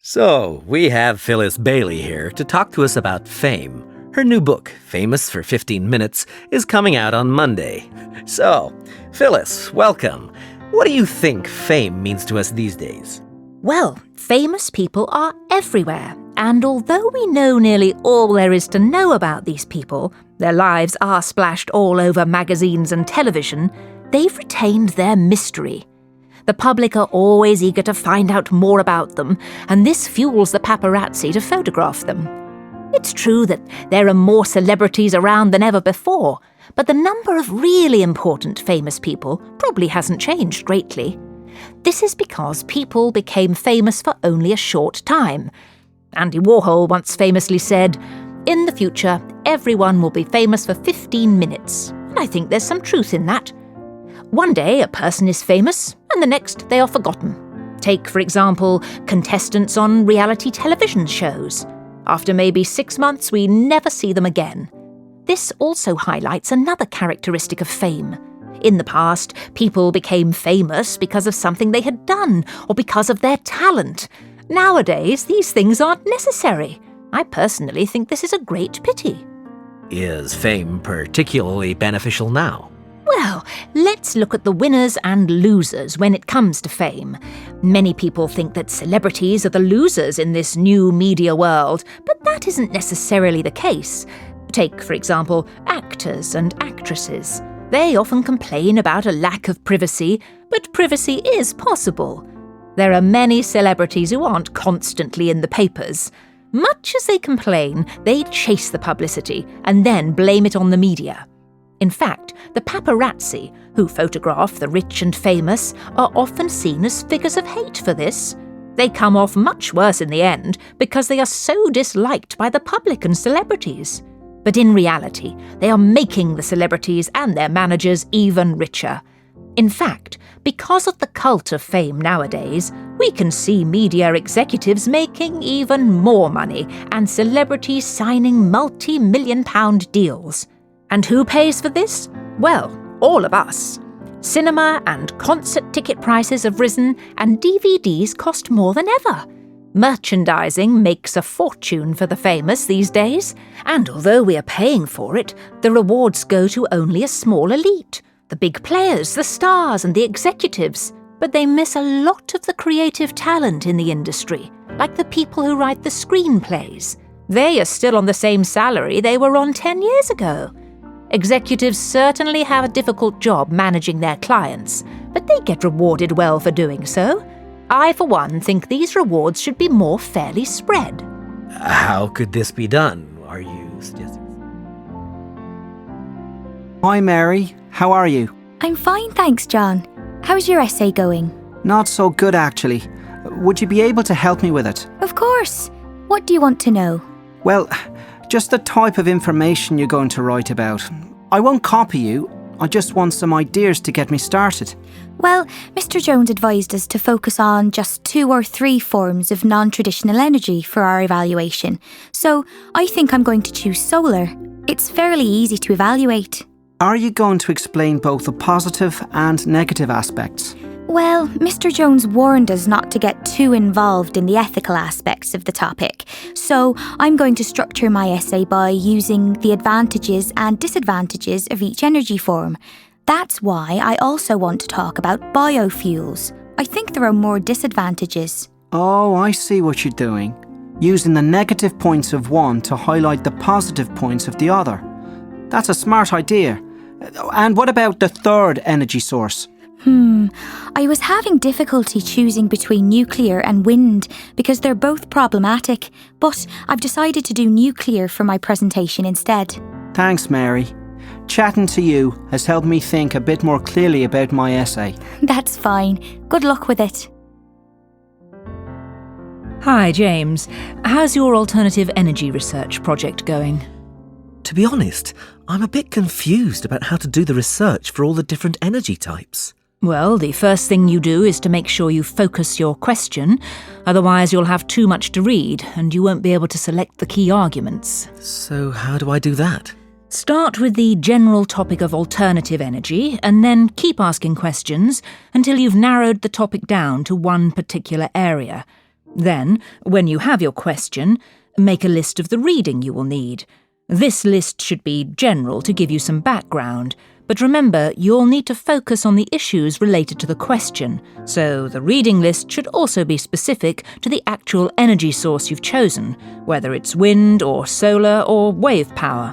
So, we have Phyllis Bailey here to talk to us about fame. Her new book, Famous for 15 Minutes, is coming out on Monday. So, Phyllis, welcome. What do you think fame means to us these days? Well, famous people are everywhere, and although we know nearly all there is to know about these people, their lives are splashed all over magazines and television, they've retained their mystery. The public are always eager to find out more about them, and this fuels the paparazzi to photograph them. It's true that there are more celebrities around than ever before, but the number of really important famous people probably hasn't changed greatly. This is because people became famous for only a short time. Andy Warhol once famously said, "In the future, everyone will be famous for 15 minutes." And I think there's some truth in that. One day a person is famous, and the next they are forgotten. Take, for example, contestants on reality television shows. After maybe 6 months, we never see them again. This also highlights another characteristic of fame. In the past, people became famous because of something they had done or because of their talent. Nowadays, these things aren't necessary. I personally think this is a great pity. Is fame particularly beneficial now? Well, let's look at the winners and losers when it comes to fame. Many people think that celebrities are the losers in this new media world, but that isn't necessarily the case. Take, for example, actors and actresses. They often complain about a lack of privacy, but privacy is possible. There are many celebrities who aren't constantly in the papers. Much as they complain, they chase the publicity and then blame it on the media. In fact, the paparazzi, who photograph the rich and famous, are often seen as figures of hate for this. They come off much worse in the end because they are so disliked by the public and celebrities. But in reality, they are making the celebrities and their managers even richer. In fact, because of the cult of fame nowadays, we can see media executives making even more money and celebrities signing multi-million-pound deals. And who pays for this? Well, all of us. Cinema and concert ticket prices have risen, and DVDs cost more than ever. Merchandising makes a fortune for the famous these days, and although we are paying for it, the rewards go to only a small elite, the big players, the stars and the executives, but they miss a lot of the creative talent in the industry, like the people who write the screenplays. They are still on the same salary they were on 10 years ago. Executives certainly have a difficult job managing their clients, but they get rewarded well for doing so. I, for one, think these rewards should be more fairly spread. How could this be done? Are you suggesting? Hi Mary, how are you? I'm fine, thanks, John. How's your essay going? Not so good actually. Would you be able to help me with it? Of course. What do you want to know? Well, just the type of information you're going to write about. I won't copy you, I just want some ideas to get me started. Well, Mr. Jones advised us to focus on just 2 or 3 forms of non-traditional energy for our evaluation. So I think I'm going to choose solar. It's fairly easy to evaluate. Are you going to explain both the positive and negative aspects? Well, Mr. Jones warned us not to get too involved in the ethical aspects of the topic, so I'm going to structure my essay by using the advantages and disadvantages of each energy form. That's why I also want to talk about biofuels. I think there are more disadvantages. Oh, I see what you're doing. Using the negative points of one to highlight the positive points of the other. That's a smart idea. And what about the third energy source? I was having difficulty choosing between nuclear and wind because they're both problematic, but I've decided to do nuclear for my presentation instead. Thanks, Mary. Chatting to you has helped me think a bit more clearly about my essay. That's fine. Good luck with it. Hi, James. How's your alternative energy research project going? To be honest, I'm a bit confused about how to do the research for all the different energy types. Well, the first thing you do is to make sure you focus your question, otherwise you'll have too much to read and you won't be able to select the key arguments. So how do I do that? Start with the general topic of alternative energy and then keep asking questions until you've narrowed the topic down to one particular area. Then, when you have your question, make a list of the reading you will need. This list should be general to give you some background, but remember, you'll need to focus on the issues related to the question, so the reading list should also be specific to the actual energy source you've chosen, whether it's wind or solar or wave power.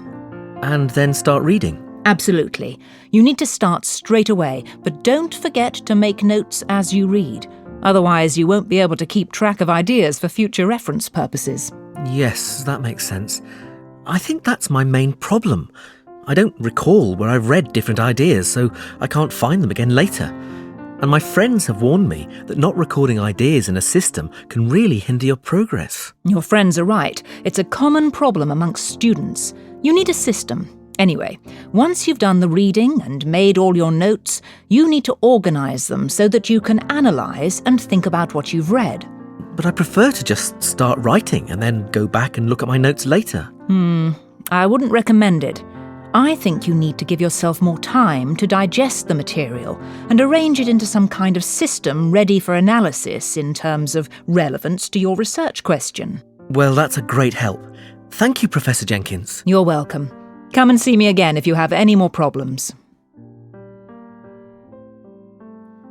And then start reading. Absolutely. You need to start straight away, but don't forget to make notes as you read. Otherwise, you won't be able to keep track of ideas for future reference purposes. Yes, that makes sense. I think that's my main problem. I don't recall where I've read different ideas, so I can't find them again later. And my friends have warned me that not recording ideas in a system can really hinder your progress. Your friends are right. It's a common problem amongst students. You need a system. Anyway, once you've done the reading and made all your notes, you need to organise them so that you can analyse and think about what you've read. But I prefer to just start writing and then go back and look at my notes later. I wouldn't recommend it. I think you need to give yourself more time to digest the material and arrange it into some kind of system ready for analysis in terms of relevance to your research question. Well, that's a great help. Thank you, Professor Jenkins. You're welcome. Come and see me again if you have any more problems.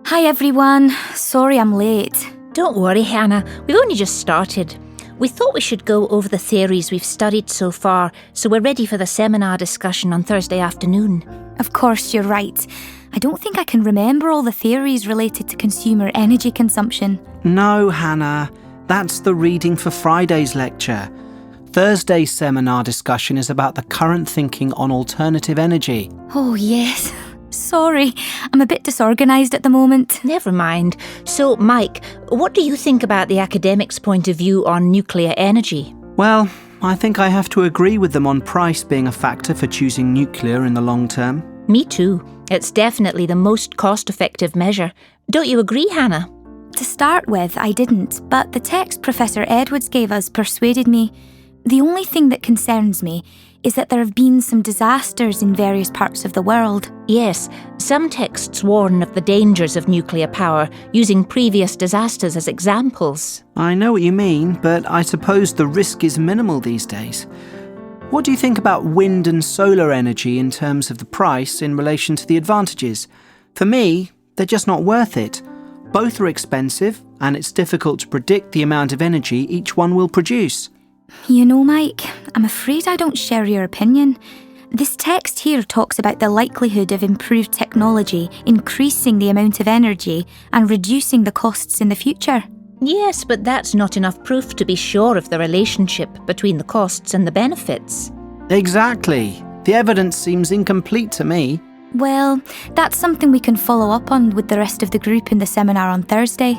Hi everyone, sorry I'm late. Don't worry, Hannah. We've only just started. We thought we should go over the theories we've studied so far, so we're ready for the seminar discussion on Thursday afternoon. Of course, you're right. I don't think I can remember all the theories related to consumer energy consumption. No, Hannah. That's the reading for Friday's lecture. Thursday's seminar discussion is about the current thinking on alternative energy. Oh, yes. Sorry, I'm a bit disorganised at the moment. Never mind. So, Mike, what do you think about the academics' point of view on nuclear energy? Well, I think I have to agree with them on price being a factor for choosing nuclear in the long term. Me too. It's definitely the most cost-effective measure. Don't you agree, Hannah? To start with, I didn't, but the text Professor Edwards gave us persuaded me. The only thing that concerns me is that there have been some disasters in various parts of the world. Yes, some texts warn of the dangers of nuclear power, using previous disasters as examples. I know what you mean, but I suppose the risk is minimal these days. What do you think about wind and solar energy in terms of the price in relation to the advantages? For me, they're just not worth it. Both are expensive, and it's difficult to predict the amount of energy each one will produce. You know, Mike, I'm afraid I don't share your opinion. This text here talks about the likelihood of improved technology increasing the amount of energy and reducing the costs in the future. Yes, but that's not enough proof to be sure of the relationship between the costs and the benefits. Exactly. The evidence seems incomplete to me. Well, that's something we can follow up on with the rest of the group in the seminar on Thursday.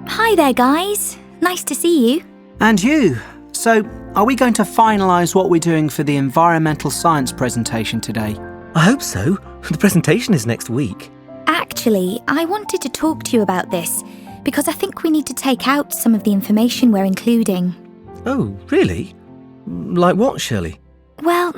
Hi there, guys. Nice to see you. And you. So, are we going to finalise what we're doing for the environmental science presentation today? I hope so. The presentation is next week. Actually, I wanted to talk to you about this because I think we need to take out some of the information we're including. Oh, really? Like what, Shirley? Well,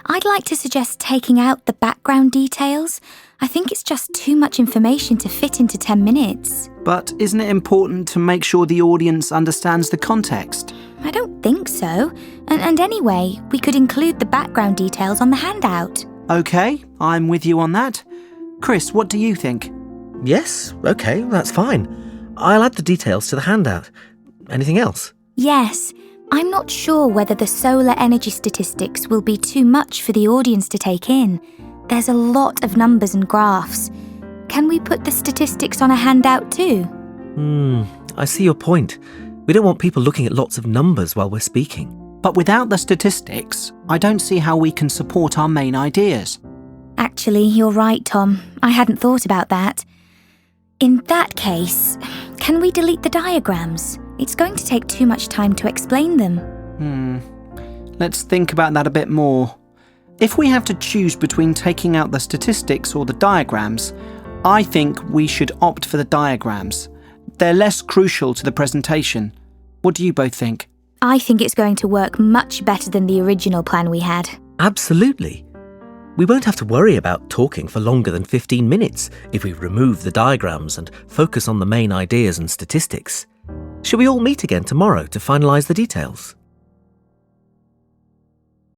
I'd like to suggest taking out the background details. I think it's just too much information to fit into 10 minutes. But isn't it important to make sure the audience understands the context? I don't think so. And anyway, we could include the background details on the handout. OK, I'm with you on that. Chris, what do you think? Yes, OK, that's fine. I'll add the details to the handout. Anything else? Yes. I'm not sure whether the solar energy statistics will be too much for the audience to take in. There's a lot of numbers and graphs. Can we put the statistics on a handout too? I see your point. We don't want people looking at lots of numbers while we're speaking. But without the statistics, I don't see how we can support our main ideas. Actually, you're right, Tom. I hadn't thought about that. In that case, can we delete the diagrams? It's going to take too much time to explain them. Let's think about that a bit more. If we have to choose between taking out the statistics or the diagrams, I think we should opt for the diagrams. They're less crucial to the presentation. What do you both think? I think it's going to work much better than the original plan we had. Absolutely. We won't have to worry about talking for longer than 15 minutes if we remove the diagrams and focus on the main ideas and statistics. Shall we all meet again tomorrow to finalise the details?